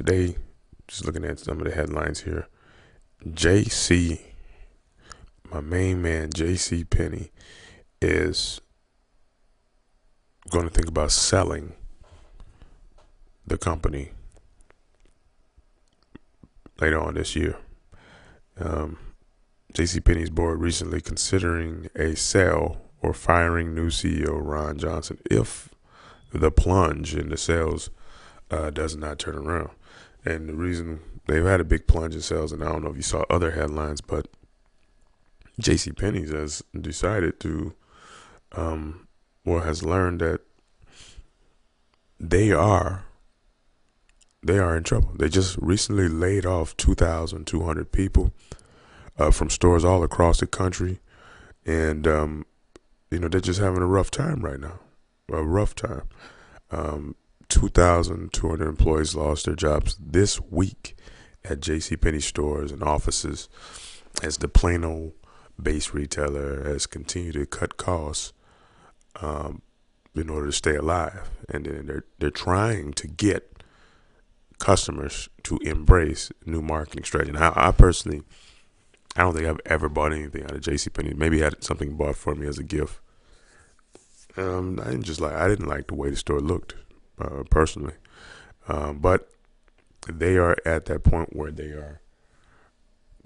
today, just looking at some of the headlines here. J.C., my main man, J.C. Penney, is going to think about selling the company later on this year. J.C. Penney's board recently considering a sale or firing new CEO Ron Johnson if the plunge in the sales does not turn around. And the reason they've had a big plunge in sales, and I don't know if you saw other headlines, but J.C. Penney's has decided to, has learned that they are in trouble. They just recently laid off 2,200 people from stores all across the country, and they're just having a rough time right now. A rough time. 2,200 employees lost their jobs this week at J.C. Penney stores and offices as the Plano-based retailer has continued to cut costs in order to stay alive. And then they're trying to get customers to embrace new marketing strategy. And I personally, I don't think I've ever bought anything out of J.C. Penney. Maybe had something bought for me as a gift. I didn't like the way the store looked, personally. But they are at that point where they are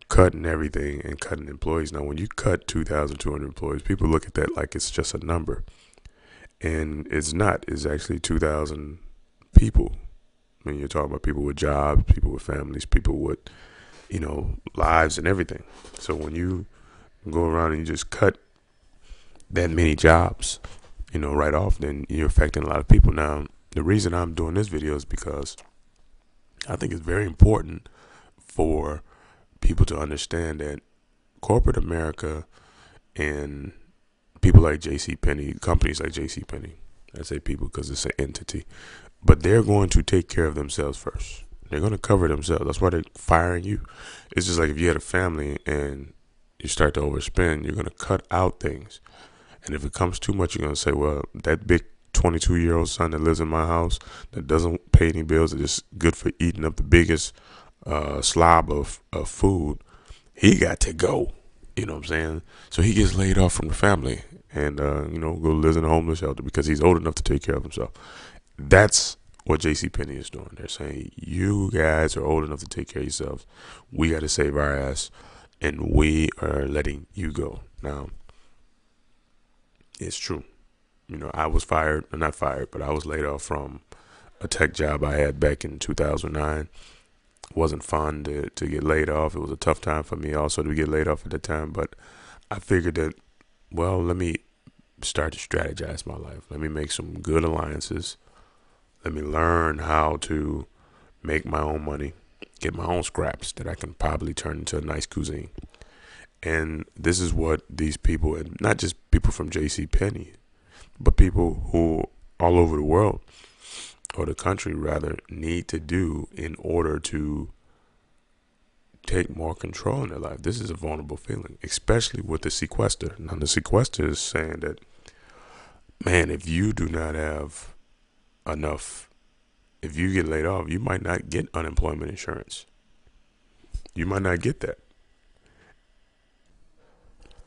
cutting everything and cutting employees. Now, when you cut 2,200 employees, people look at that like it's just a number. And it's not. It's actually 2,000 people. I mean, you're talking about people with jobs, people with families, people with, lives and everything. So when you go around and you just cut that many jobs, right off, then you're affecting a lot of people. Now, the reason I'm doing this video is because I think it's very important for people to understand that corporate America and people like J.C. Penney, companies like J.C. Penney, I say people because it's an entity, but they're going to take care of themselves first. They're going to cover themselves. That's why they're firing you. It's just like if you had a family and you start to overspend, you're going to cut out things. And if it comes too much, you're going to say, well, that big 22-year-old son that lives in my house that doesn't pay any bills, that is good for eating up the biggest slob of food, he got to go. You know what I'm saying? So he gets laid off from the family and, go live in a homeless shelter because he's old enough to take care of himself. That's what J.C. Penney is doing. They're saying, you guys are old enough to take care of yourselves. We got to save our ass, and we are letting you go. Now, it's true. I was not fired, but I was laid off from a tech job I had back in 2009. It wasn't fun to get laid off. It was a tough time for me also to get laid off at the time, but I figured that, well, let me start to strategize my life. Let me make some good alliances. Let me learn how to make my own money, get my own scraps that I can probably turn into a nice cuisine. And this is what these people, and not just people from J.C. Penney, but people who all over the world, or the country rather, need to do in order to take more control in their life. This is a vulnerable feeling, especially with the sequester. Now, the sequester is saying that, man, if you do not have enough, if you get laid off, you might not get unemployment insurance. You might not get that.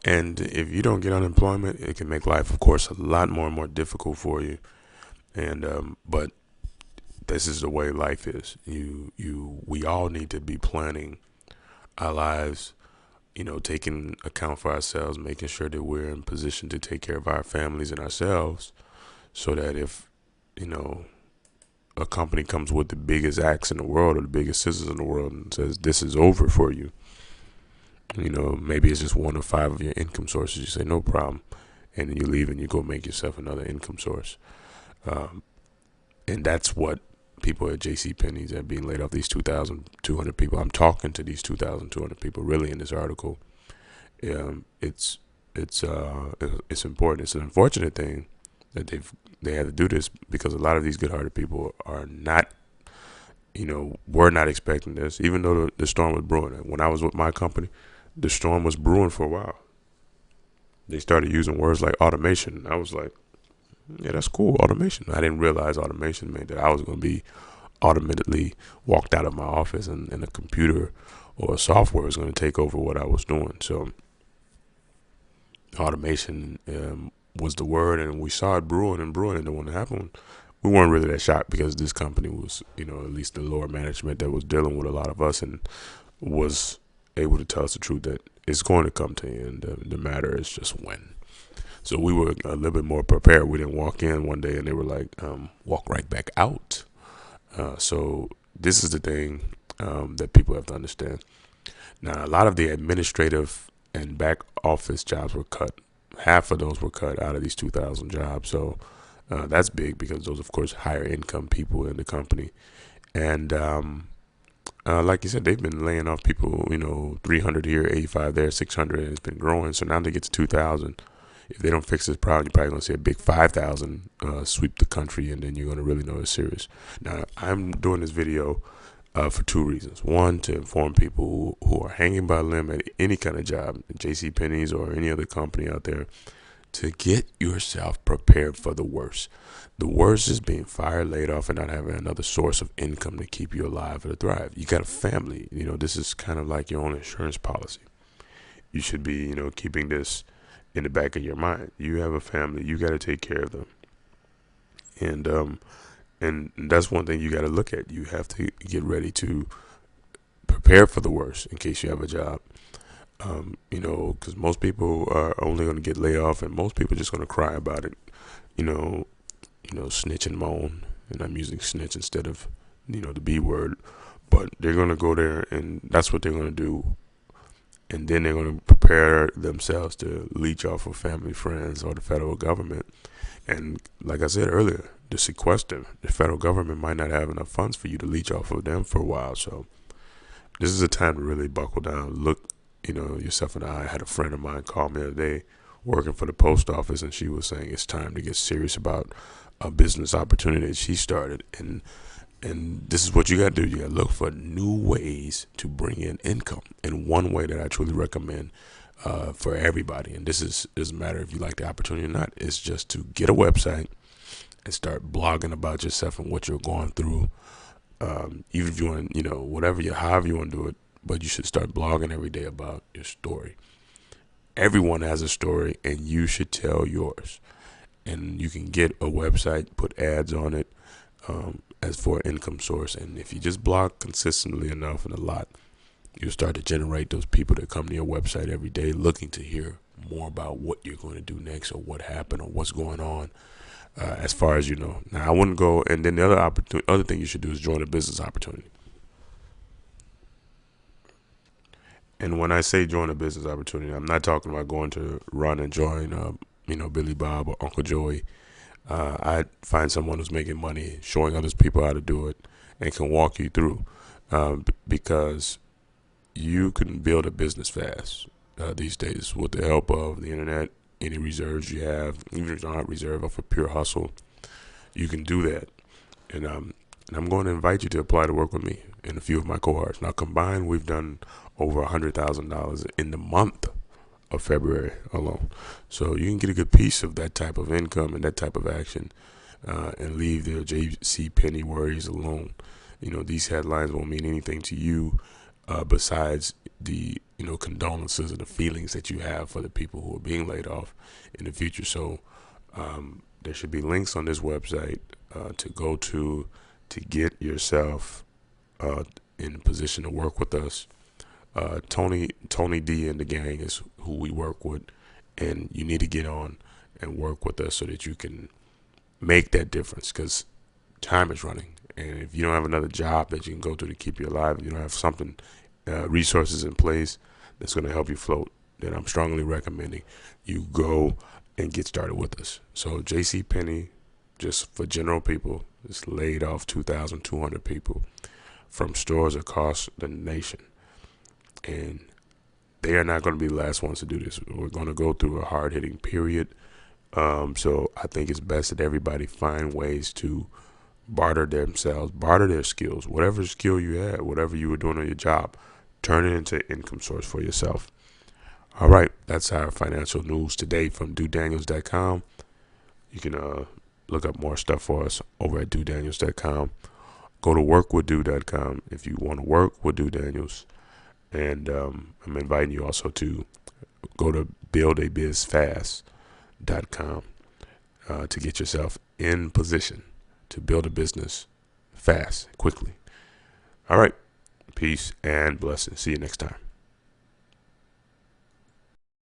And if you don't get unemployment, it can make life, of course, a lot more difficult for you. And but this is the way life is. We all need to be planning our lives, taking account for ourselves, making sure that we're in position to take care of our families and ourselves, so that if, a company comes with the biggest axe in the world or the biggest scissors in the world and says, this is over for you, maybe it's just 1 or 5 of your income sources. You say, no problem. And then you leave and you go make yourself another income source. And that's what people at J.C. Penney's are being laid off, these 2,200 people. I'm talking to these 2,200 people really in this article. It's important. It's an unfortunate thing that they had to do this, because a lot of these good-hearted people are not, were not expecting this, even though the storm was brewing. When I was with my company, the storm was brewing for a while. They started using words like automation. I was like, yeah, that's cool, automation. I didn't realize automation meant that I was going to be automatically walked out of my office, and a computer or software was going to take over what I was doing. So automation was the word, and we saw it brewing and brewing. And then when it happened, we weren't really that shocked because this company was, at least the lower management that was dealing with a lot of us and was able to tell us the truth that it's going to come to you, and the matter is just when. So we were a little bit more prepared. We didn't walk in one day and they were like, walk right back out. So this is the thing that people have to understand. Now, a lot of the administrative and back office jobs were cut. Half of those were cut out of these 2,000 jobs. So that's big because those, of course, higher income people in the company. And like you said, they've been laying off people, 300 here, 85 there, 600, and it's been growing. So now they get to 2,000. If they don't fix this problem, you're probably going to see a big 5,000 sweep the country, and then you're going to really know it's serious. Now, I'm doing this video for two reasons. One, to inform people who are hanging by a limb at any kind of job, J.C. Penney's or any other company out there, to get yourself prepared for the worst. The worst is being fired, laid off, and not having another source of income to keep you alive or to thrive. You got a family. This is kind of like your own insurance policy. You should be, keeping this in the back of your mind. You have a family. You got to take care of them. And that's one thing you got to look at. You have to get ready to prepare for the worst in case you have a job. Because most people are only going to get laid off, and most people are just going to cry about it. Snitch and moan, and I'm using snitch instead of, the B word. But they're going to go there, and that's what they're going to do. And then they're going to prepare themselves to leech off of family, friends, or the federal government. And like I said earlier, to sequester, the federal government might not have enough funds for you to leech off of them for a while. So this is a time to really buckle down. Look, yourself and I had a friend of mine call me the other day working for the post office, and she was saying it's time to get serious about a business opportunity that she started. And this is what you got to do. You got to look for new ways to bring in income. And one way that I truly recommend for everybody, and this doesn't matter if you like the opportunity or not, is just to get a website and start blogging about yourself and what you're going through. Even if you want, however you want to do it, but you should start blogging every day about your story. Everyone has a story, and you should tell yours. And you can get a website, put ads on it, as for an income source. And if you just blog consistently enough and a lot, you'll start to generate those people that come to your website every day looking to hear more about what you're going to do next, or what happened, or what's going on, as far as you know. Now, I wouldn't go, and then the other thing you should do is join a business opportunity. And when I say join a business opportunity, I'm not talking about going to run and join, Billy Bob or Uncle Joey. I find someone who's making money, showing other people how to do it, and can walk you through, because you can build a business fast these days with the help of the internet. Any reserves you have, even if you're not reserve off of pure hustle, you can do that. And I'm going to invite you to apply to work with me in a few of my cohorts. Now, combined, we've done over $100,000 in the month of February alone. So you can get a good piece of that type of income and that type of action, and leave the J.C. Penney worries alone. These headlines won't mean anything to you besides the condolences and the feelings that you have for the people who are being laid off in the future. So there should be links on this website to go to get yourself in a position to work with us. Tony D and the gang is who we work with, and you need to get on and work with us so that you can make that difference, because time is running. And if you don't have another job that you can go to keep you alive, and you don't have something, resources in place that's going to help you float, then I'm strongly recommending you go and get started with us. So J.C. Penney, just for general people, just laid off 2,200 people from stores across the nation. And they are not going to be the last ones to do this. We're going to go through a hard-hitting period. So I think it's best that everybody find ways to barter themselves, barter their skills. Whatever skill you had, whatever you were doing on your job, turn it into income source for yourself. All right, that's our financial news today from DudeDaniels.com. You can look up more stuff for us over at DudeDaniels.com. Go to workwithdo.com if you want to work with Do Daniels. And I'm inviting you also to go to buildabizfast.com to get yourself in position to build a business fast, quickly. All right. Peace and blessings. See you next time.